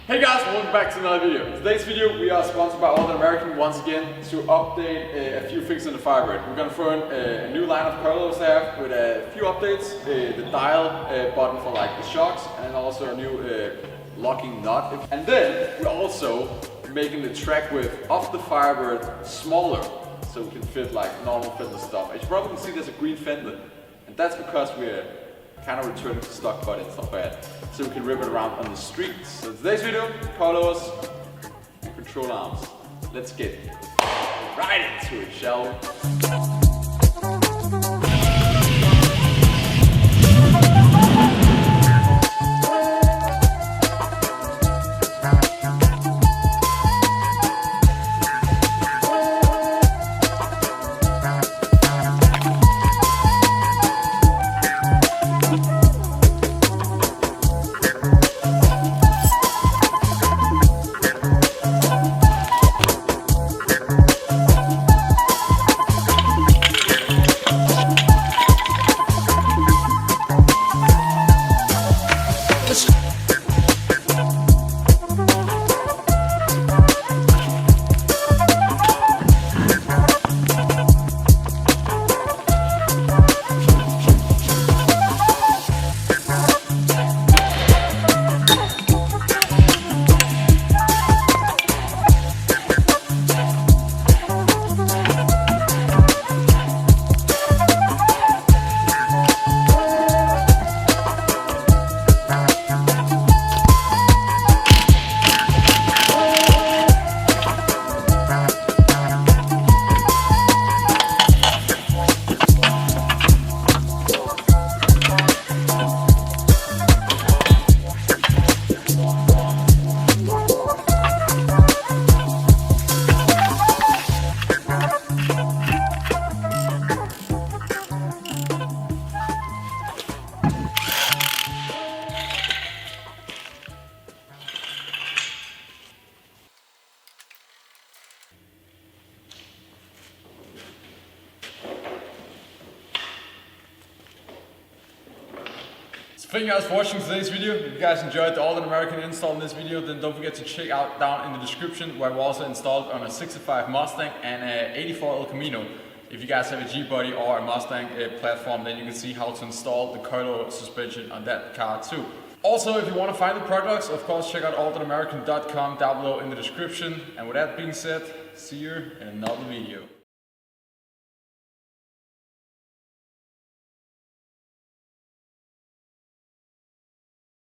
Hey guys, welcome back to another video. In today's video we are sponsored by Aldan American once again to update a few things in the Firebird. We're going to throw in a new line of coilovers there with a few updates, the dial button for like the shocks, and also a new locking nut. And then we're also making the track width of the Firebird smaller so we can fit like normal fender stuff. As you probably can see, there's a green fender, and that's because we're kind of returning to stock body and stuff like that, so we can rip it around on the streets. So today's video, coilovers and control arms. Let's get right into it, shall we? Thank you guys for watching today's video. If you guys enjoyed the Aldan American install in this video, then don't forget to check out down in the description where we also installed on a 65 Mustang and a 84 El Camino. If you guys have a Gbody or a Mustang platform, then you can see how to install the coilover suspension on that car too. Also, if you want to find the products, of course check out aldanamerican.com down below in the description. And with that being said, see you in another video.